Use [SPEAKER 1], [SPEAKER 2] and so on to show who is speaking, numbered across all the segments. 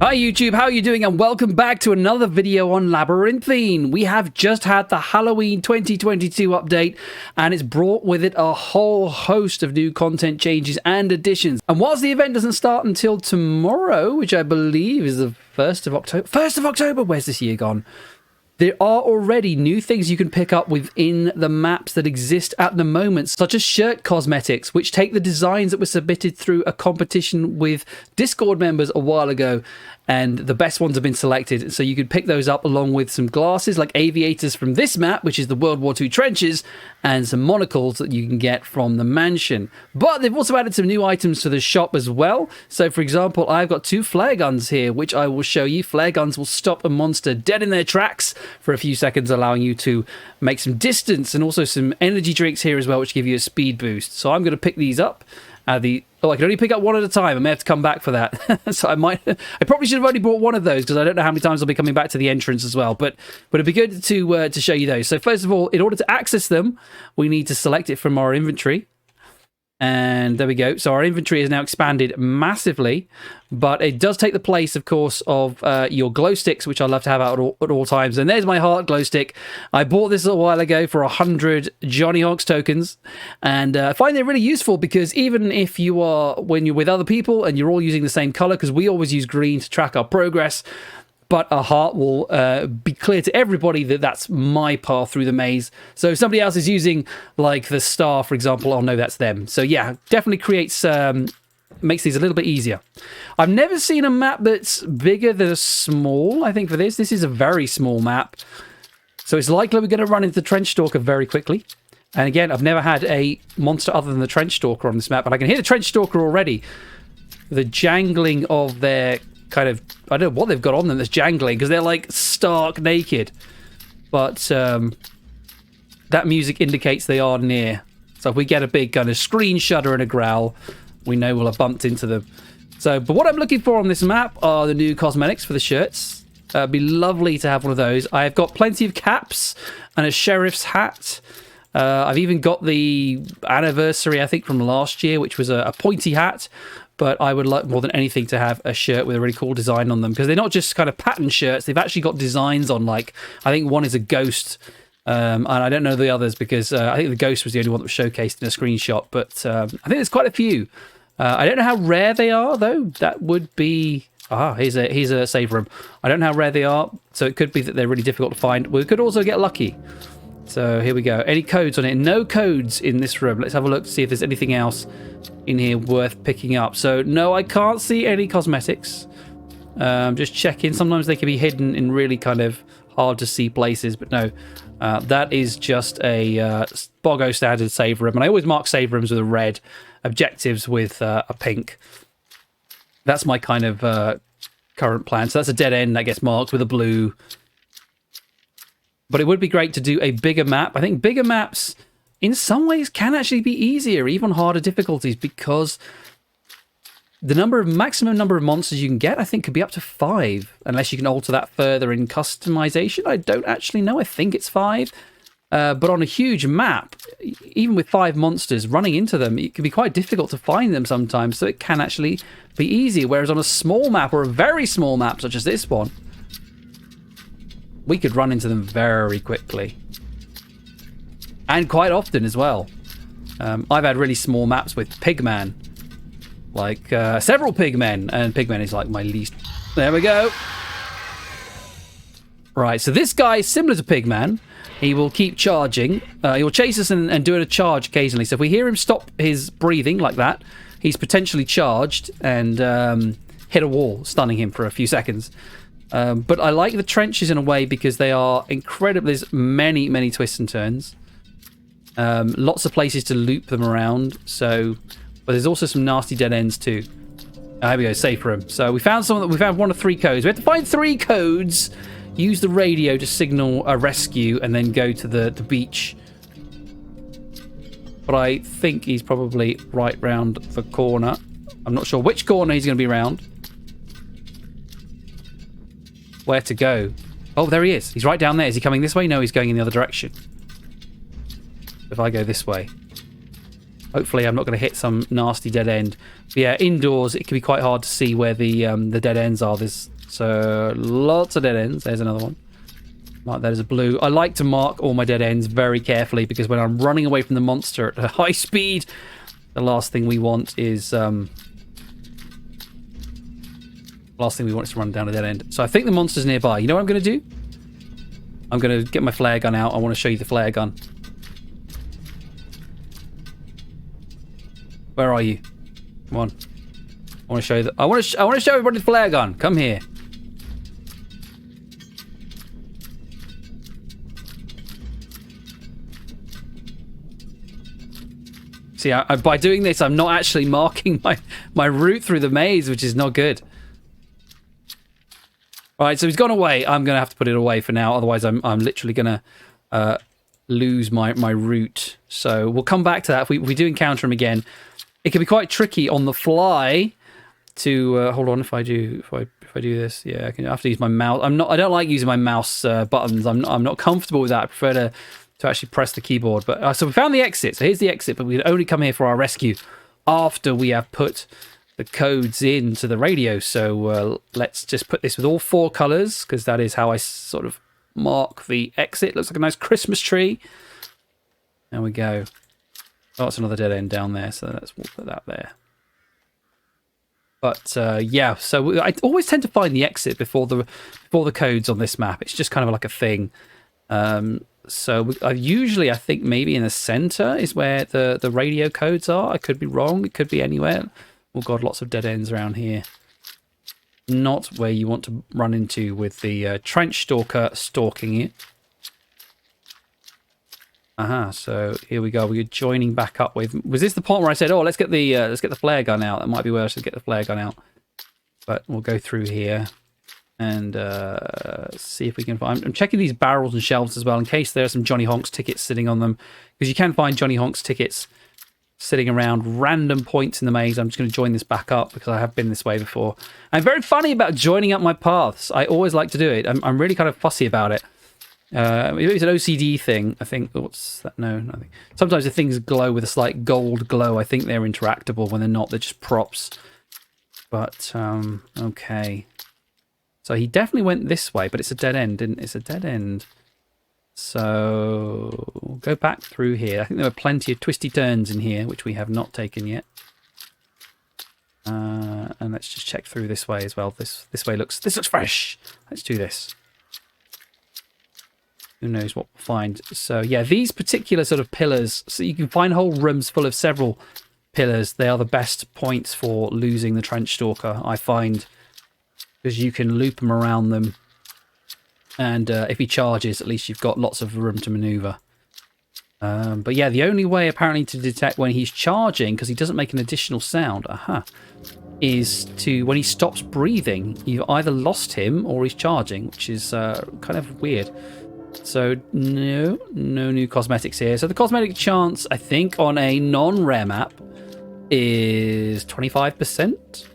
[SPEAKER 1] Hi YouTube, how are you doing? And welcome back to another video on Labyrinthine. We have just had the Halloween 2022 update, and it's brought with it a whole host of new content changes and additions. And whilst the event doesn't start until tomorrow, which I believe is the 1st of October. 1st of October? Where's this year gone? There are already new things you can pick up within the maps that exist at the moment, such as shirt cosmetics, which take the designs that were submitted through a competition with Discord members a while ago, and the best ones have been selected. So you could pick those up along with some glasses like aviators from this map, which is the World War II trenches, and some monocles that you can get from the mansion. But they've also added some new items to the shop as well. So for example, I've got 2 flare guns here, which I will show you. Flare guns will stop a monster dead in their tracks for a few seconds, allowing you to make some distance, and also some energy drinks here as well, which give you a speed boost. So I'm going to pick these up. I can only pick up one at a time. I may have to come back for that. So I probably should have only brought one of those, because I don't know how many times I'll be coming back to the entrance as well. But it'd be good to show you those. So first of all, in order to access them, we need to select it from our inventory. And there we go. So our inventory is now expanded massively, but it does take the place, of course, of your glow sticks, which I love to have out at all times. And there's my heart glow stick. I bought this a while ago for 100 Johnny Hawks tokens, and I find it really useful, because even if when you're with other people and you're all using the same color, because we always use green to track our progress, but a heart will be clear to everybody that that's my path through the maze. So if somebody else is using, like, the star, for example, I'll know that's them. So yeah, definitely makes these a little bit easier. I've never seen a map that's bigger than a small, I think, for this. This is a very small map. So it's likely we're going to run into the Trench Stalker very quickly. And again, I've never had a monster other than the Trench Stalker on this map, but I can hear the Trench Stalker already. The jangling of their kind of, I don't know what they've got on them that's jangling, because they're like stark naked, but that music indicates they are near. So if we get a big kind of screen shudder and a growl, we know we'll have bumped into them. So, but what I'm looking for on this map are the new cosmetics for the shirts. It'd be lovely to have one of those. I've got plenty of caps and a sheriff's hat. I've even got the anniversary, I think, from last year, which was a pointy hat. But I would like more than anything to have a shirt with a really cool design on them, because they're not just kind of pattern shirts. They've actually got designs on, like, I think one is a ghost. And I don't know the others, because I think the ghost was the only one that was showcased in a screenshot. But I think there's quite a few. I don't know how rare they are, though. That would be... here's a save room. I don't know how rare they are, so it could be that they're really difficult to find. We could also get lucky. So here we go. Any codes on it? No codes in this room. Let's have a look to see if there's anything else in here worth picking up. So no, I can't see any cosmetics. Just checking. Sometimes they can be hidden in really kind of hard to see places, but no. That is just a Boggo standard save room. And I always mark save rooms with a red, objectives with a pink. That's my kind of current plan. So that's a dead end that gets marked with a blue. But it would be great to do a bigger map. I think bigger maps, in some ways, can actually be easier, even harder difficulties, because the maximum number of monsters you can get, I think, could be up to 5, unless you can alter that further in customization. I don't actually know. I think it's 5. But on a huge map, even with 5 monsters, running into them, it can be quite difficult to find them sometimes, so it can actually be easier. Whereas on a small map, or a very small map, such as this one, we could run into them very quickly. And quite often as well. I've had really small maps with Pigman. Like, several Pigmen. And Pigman is like my least... There we go. Right, so this guy is similar to Pigman. He will keep charging. He will chase us and do a charge occasionally. So if we hear him stop his breathing like that, he's potentially charged and hit a wall, stunning him for a few seconds. But I like the trenches in a way, because they are incredible. There's many, many twists and turns. Lots of places to loop them around. But there's also some nasty dead ends too. Here we go, safe room. So we found one of 3 codes. We have to find 3 codes, use the radio to signal a rescue, and then go to the beach. But I think he's probably right round the corner. I'm not sure which corner he's going to be round. Where to go? Oh, there he is. He's right down there. Is he coming this way? No, he's going in the other direction. If I go this way, hopefully I'm not going to hit some nasty dead end. But yeah, indoors it can be quite hard to see where the dead ends are. There's So lots of dead ends. There's another one. Mark that as a blue. I like to mark all my dead ends very carefully because when I'm running away from the monster at a high speed, the last thing we want is to run down a dead end. So I think the monster's nearby. You know what I'm going to do? I'm going to get my flare gun out. I want to show you the flare gun. Where are you? Come on. I want to show you I want to show everybody the flare gun. Come here. See, by doing this, I'm not actually marking my route through the maze, which is not good. All right, so he's gone away. I'm going to have to put it away for now. Otherwise, I'm literally going to lose my route. So we'll come back to that. If we do encounter him again, it can be quite tricky on the fly to hold on. If I do this, yeah, I have to use my mouse. I don't like using my mouse buttons. I'm not comfortable with that. I prefer to actually press the keyboard. But so we found the exit. So here's the exit, but we can only come here for our rescue after we have put the codes into the radio. So let's just put this with all 4 colors because that is how I sort of mark the exit. Looks like a nice Christmas tree. There we go. Oh, it's another dead end down there. So we'll put that there. But yeah, so I always tend to find the exit before the codes on this map. It's just kind of like a thing. So usually I think maybe in the center is where the radio codes are. I could be wrong. It could be anywhere. Oh god, lots of dead ends around here. Not where you want to run into with the trench stalker stalking you. So here we go. We're joining back up with. Was this the point where I said, "Oh, let's get the flare gun out"? That might be where I should get the flare gun out. But we'll go through here and see if we can find. I'm checking these barrels and shelves as well in case there are some Johnny Honks tickets sitting on them, because you can find Johnny Honks tickets sitting around random points in the maze. I'm just going to join this back up because I have been this way before. I'm very funny about joining up my paths. I always like to do it. I'm really kind of fussy about it. It's an OCD thing, I think. What's that? No, nothing. Sometimes the things glow with a slight gold glow. I think they're interactable. When they're not, they're just props. But, okay. So he definitely went this way, but it's a dead end, didn't it? It's a dead end. So we'll go back through here. I think there were plenty of twisty turns in here, which we have not taken yet. And let's just check through this way as well. This way looks fresh. Let's do this. Who knows what we'll find. So yeah, these particular sort of pillars, so you can find whole rooms full of several pillars. They are the best points for losing the trench stalker, I find, because you can loop them around them. And if he charges, at least you've got lots of room to maneuver. But yeah, the only way apparently to detect when he's charging, because he doesn't make an additional sound, is to, when he stops breathing, you've either lost him or he's charging, which is kind of weird. So no new cosmetics here. So the cosmetic chance, I think, on a non-rare map is 25%.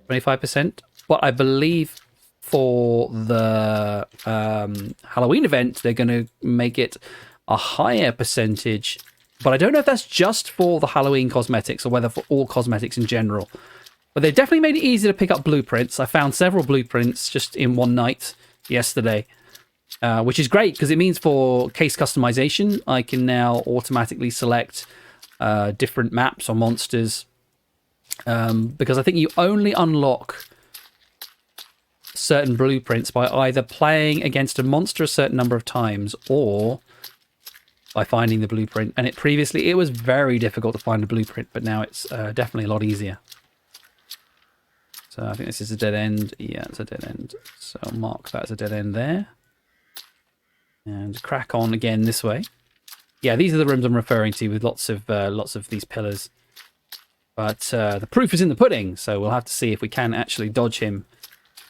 [SPEAKER 1] 25%. But I believe for the Halloween event, they're going to make it a higher percentage. But I don't know if that's just for the Halloween cosmetics or whether for all cosmetics in general. But they definitely made it easy to pick up blueprints. I found several blueprints just in one night yesterday. Which is great because it means for case customization, I can now automatically select different maps or monsters. Because I think you only unlock certain blueprints by either playing against a monster a certain number of times or by finding the blueprint. And previously it was very difficult to find a blueprint, but now it's definitely a lot easier. So I think this is a dead end. Yeah, it's a dead end. So I'll mark that as a dead end there. And crack on again this way. Yeah, these are the rooms I'm referring to with lots of these pillars. But the proof is in the pudding, so we'll have to see if we can actually dodge him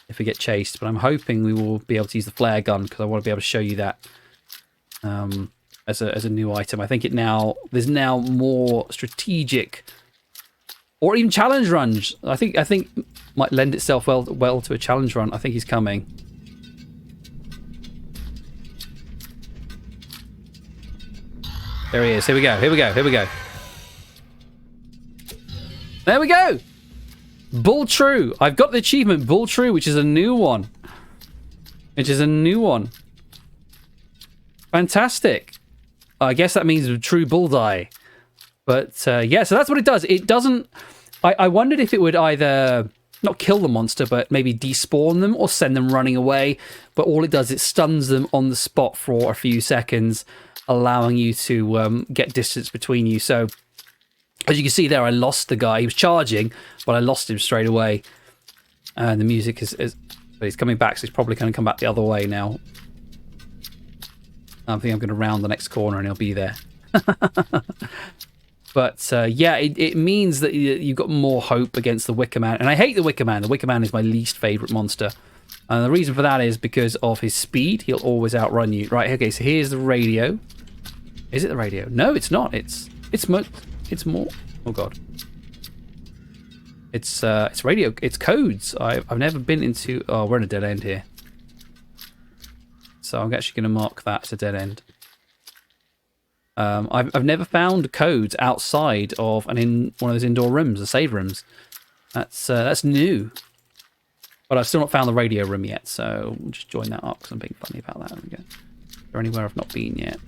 [SPEAKER 1] if we get chased. But I'm hoping we will be able to use the flare gun because I want to be able to show you that as a new item. I think there's now more strategic or even challenge runs. I think might lend itself well to a challenge run. I think he's coming. There he is. Here we go. There we go. BULLTRUE. I've got the achievement BULLTRUE, which is a new one. Fantastic. I guess that means a true bull die. But yeah, so that's what it does. It doesn't... I wondered if it would either not kill the monster, but maybe despawn them or send them running away. But all it does, it stuns them on the spot for a few seconds, allowing you to get distance between you. So as you can see there, I lost the guy. He was charging, but I lost him straight away. And the music is but he's coming back, so he's probably going to come back the other way now. I think I'm going to round the next corner and he'll be there. But yeah, it means that you've got more hope against the Wicker Man. And I hate the Wicker Man. The Wicker Man is my least favourite monster. And the reason for that is because of his speed. He'll always outrun you. Right, okay, so here's the radio. Is it the radio? No, it's not. It's more... Oh, God. It's radio. It's codes. I've never been into... Oh, we're in a dead end here. So I'm actually going to mark that as a dead end. I've never found codes outside of one of those indoor rooms, the save rooms. That's new. But I've still not found the radio room yet, so we'll just join that up because I'm being funny about that. There we go. Is there anywhere I've not been yet?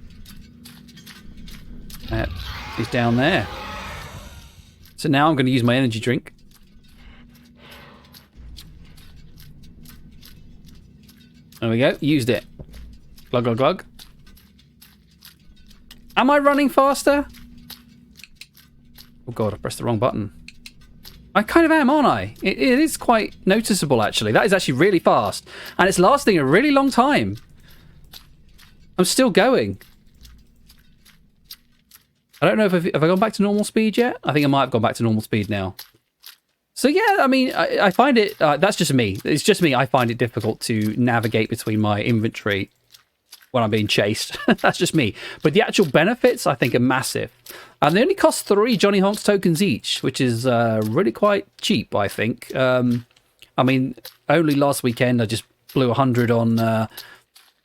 [SPEAKER 1] He's down there. So now I'm going to use my energy drink. There we go. Used it. Glug, glug, glug. Am I running faster? Oh god, I pressed the wrong button. I kind of am, aren't I? It is quite noticeable, actually. That is actually really fast. And it's lasting a really long time. I'm still going. I don't know if have I gone back to normal speed yet? I think I might have gone back to normal speed now. So yeah, I mean, I find it... that's just me. It's just me. I find it difficult to navigate between my inventory when I'm being chased. That's just me. But the actual benefits, I think, are massive. And they only cost 3 Johnny Honks tokens each, which is really quite cheap, I think. I mean, only last weekend I just blew 100 on a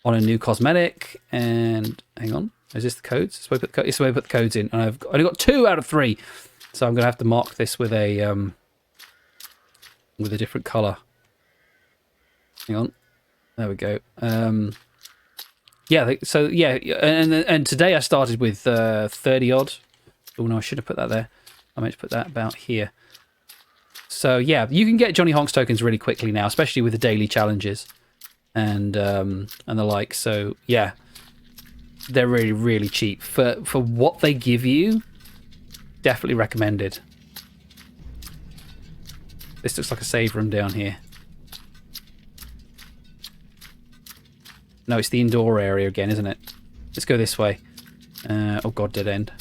[SPEAKER 1] new cosmetic. And hang on, is this the codes? It's where I put the codes in. And I've only got 2 out of 3. So I'm going to have to mark this with a different colour. Hang on. There we go. Yeah, so yeah, and today I started with 30 odd. Oh no, I should have put that there. I meant to put that about here. So yeah, you can get Johnny Honks tokens really quickly now, especially with the daily challenges and the like. So yeah, they're really, really cheap for what they give you. Definitely recommended. This looks like a save room down here. No, it's the indoor area again, isn't it? Let's go this way. Oh god, dead end.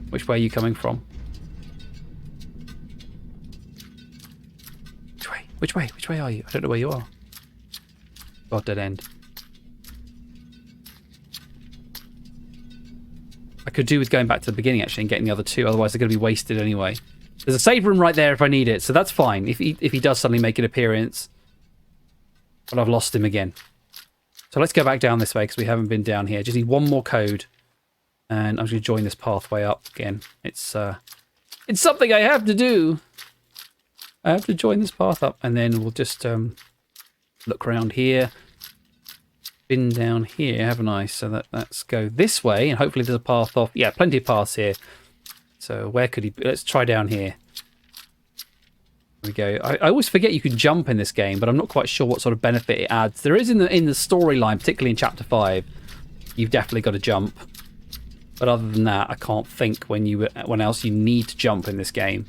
[SPEAKER 1] Which way are you coming from? Which way? Which way? Which way are you? I don't know where you are. God, dead end. I could do with going back to the beginning, actually, and getting the other 2. Otherwise, they're going to be wasted anyway. There's a save room right there if I need it, so that's fine. If he does suddenly make an appearance. But I've lost him again. So let's go back down this way, because we haven't been down here. Just need one more code. And I'm just going to join this pathway up again. It's something I have to do. I have to join this path up, and then we'll just look around here. Been down here, haven't I? So let's go this way, and hopefully there's a path off. Yeah, plenty of paths here. So where could he be? Let's try down here. There we go. I always forget you can jump in this game, but I'm not quite sure what sort of benefit it adds. There is in the storyline, particularly in Chapter 5, you've definitely got to jump. But other than that, I can't think when else you need to jump in this game.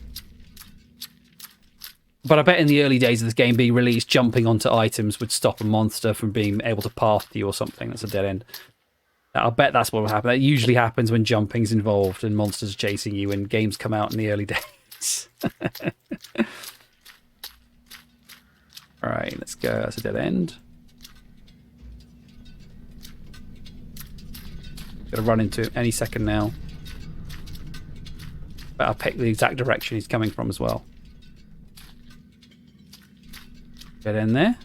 [SPEAKER 1] But I bet in the early days of this game being released, jumping onto items would stop a monster from being able to path to you or something. That's a dead end. I'll bet that's what will happen. That usually happens when jumping's involved and monsters are chasing you when games come out in the early days. Alright, let's go. That's a dead end. Gonna run into him any second now. But I'll pick the exact direction he's coming from as well. Get in there.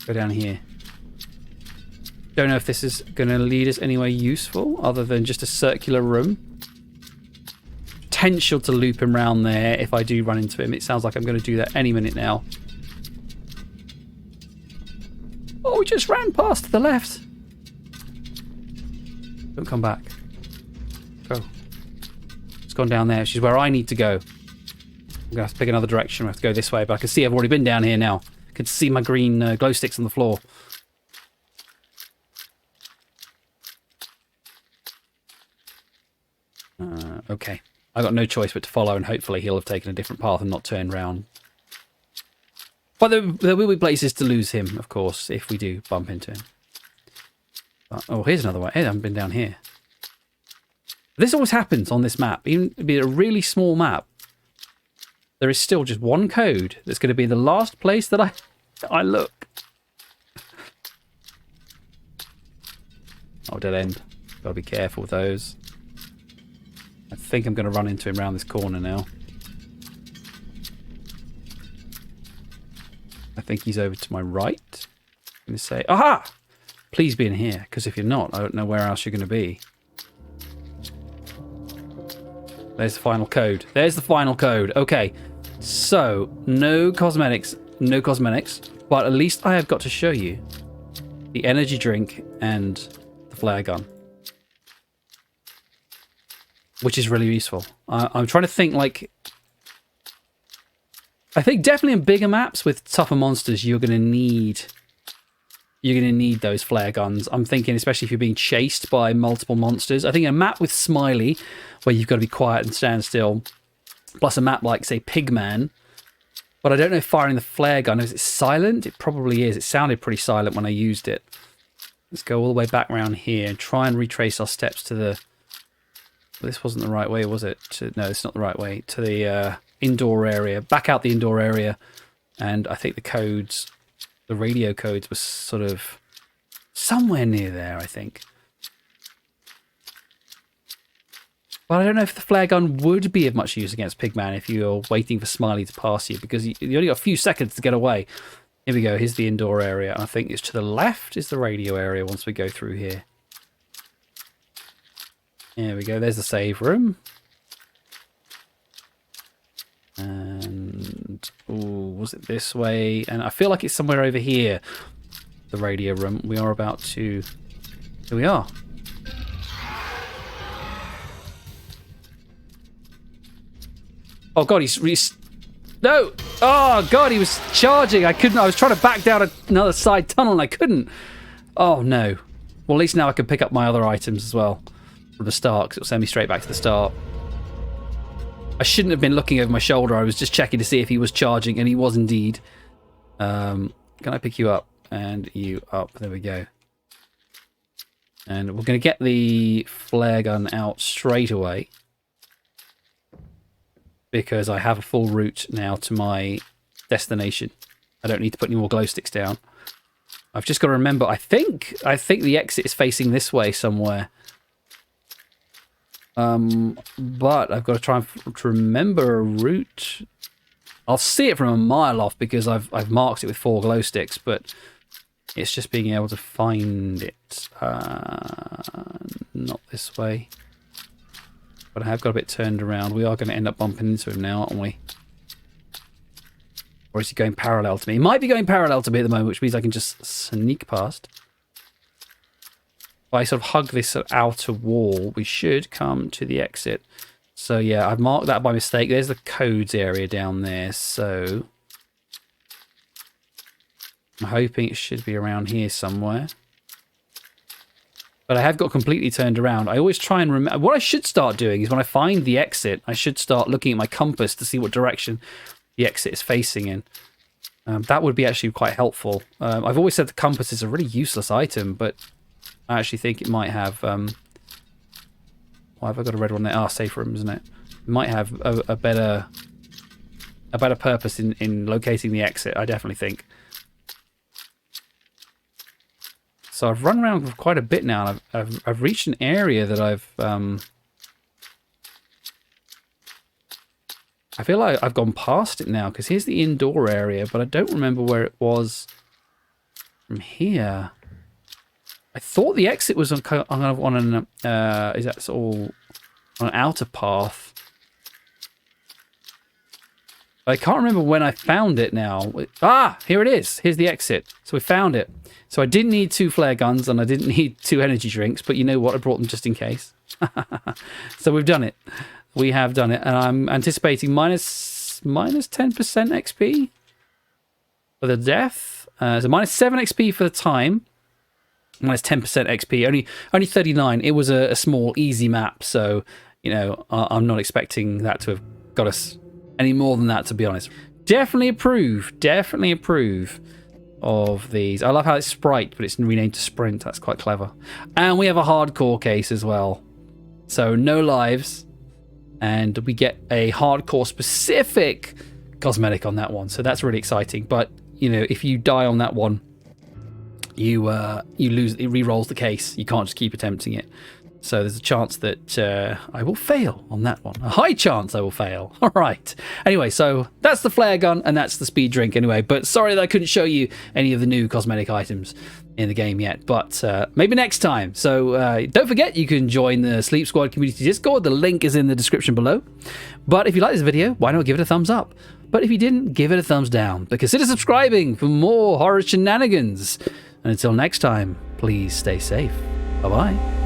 [SPEAKER 1] Go down here. Don't know if this is going to lead us anywhere useful other than just a circular room. potential to loop him round there if I do run into him. It sounds like I'm going to do that any minute now. Oh, we just ran past to the left. Don't come back. Go. It's gone down there, which is where I need to go. I'm going to have to pick another direction. I have to go this way, but I can see I've already been down here now. I can see my green glow sticks on the floor. Okay. I got no choice but to follow, and hopefully he'll have taken a different path and not turned round. But there will be places to lose him, of course, if we do bump into him. Oh, here's another way. Hey, I haven't been down here. This always happens on this map. Even be a really small map, there is still just one code that's going to be the last place that I look. Oh, dead end. Gotta be careful with those. I think I'm going to run into him around this corner now. I think he's over to my right. I'm going to say, aha! Please be in here, because if you're not, I don't know where else you're going to be. There's the final code. There's the final code. Okay, so no cosmetics, but at least I have got to show you the energy drink and the flare gun, which is really useful. I'm trying to think, like, I think definitely in bigger maps with tougher monsters, you're going to need those flare guns. I'm thinking, especially if you're being chased by multiple monsters. I think a map with Smiley, where you've got to be quiet and stand still, plus a map like, say, Pigman. But I don't know if firing the flare gun, is it silent? It probably is. It sounded pretty silent when I used it. Let's go all the way back around here and try and retrace our steps to the... Well, this wasn't the right way, was it? No, it's not the right way. To the indoor area. Back out the indoor area. And I think the codes... The radio codes were sort of somewhere near there, I think. But I don't know if the flare gun would be of much use against Pigman if you're waiting for Smiley to pass you, because you only got a few seconds to get away. Here we go. Here's the indoor area. I think it's to the left is the radio area once we go through here. There we go. There's the save room. And, ooh, was it this way? And I feel like it's somewhere over here, the radio room. We are about to... Here we are. Oh, God, he's... No! Oh, God, he was charging. I couldn't... I was trying to back down another side tunnel and I couldn't. Oh, no. Well, at least now I can pick up my other items as well from the start, because it'll send me straight back to the start. I shouldn't have been looking over my shoulder. I was just checking to see if he was charging, and he was indeed. Can I pick you up? And you up. There we go. And we're going to get the flare gun out straight away, because I have a full route now to my destination. I don't need to put any more glow sticks down. I've just got to remember, I think the exit is facing this way somewhere. But I've got to try to remember a route. I'll see it from a mile off because I've marked it with 4 glow sticks, but it's just being able to find it. Not this way. But I have got a bit turned around. We are going to end up bumping into him now, aren't we? Or is he going parallel to me? He might be going parallel to me at the moment, which means I can just sneak past. If I sort of hug this outer wall, we should come to the exit. So yeah, I've marked that by mistake. There's the codes area down there. So I'm hoping it should be around here somewhere. But I have got completely turned around. I always try and remember. What I should start doing is when I find the exit, I should start looking at my compass to see what direction the exit is facing in. That would be actually quite helpful. I've always said the compass is a really useless item, but I actually think it might have... why have I got a red one there? Ah, safe room, isn't it? It might have a better purpose in locating the exit, I definitely think. So I've run around for quite a bit now. And I've reached an area that I feel like I've gone past it now, because here's the indoor area, but I don't remember where it was from here. I thought the exit was on an is that all on an outer path, I can't remember when I found it now. Ah, here it is. Here's the exit. So we found it. So I didn't need 2 flare guns and I didn't need 2 energy drinks, but you know what? I brought them just in case. So we've done it. We have done it. And I'm anticipating minus 10% XP for the death. So minus 7 XP for the time. Minus 10% XP. Only 39. It was a small, easy map. So, you know, I'm not expecting that to have got us any more than that, to be honest. Definitely approve. Definitely approve of these. I love how it's Sprite, but it's renamed to Sprint. That's quite clever. And we have a hardcore case as well. So no lives. And we get a hardcore specific cosmetic on that one. So that's really exciting. But, you know, if you die on that one, you lose. It re-rolls the case. You can't just keep attempting it. So there's a chance that I will fail on that one. A high chance I will fail. All right. Anyway, so that's the flare gun and that's the speed drink anyway. But sorry that I couldn't show you any of the new cosmetic items in the game yet. But maybe next time. So don't forget, you can join the Sleep Squad community Discord. The link is in the description below. But if you like this video, why not give it a thumbs up? But if you didn't, give it a thumbs down. But consider subscribing for more horror shenanigans. And until next time, please stay safe. Bye-bye.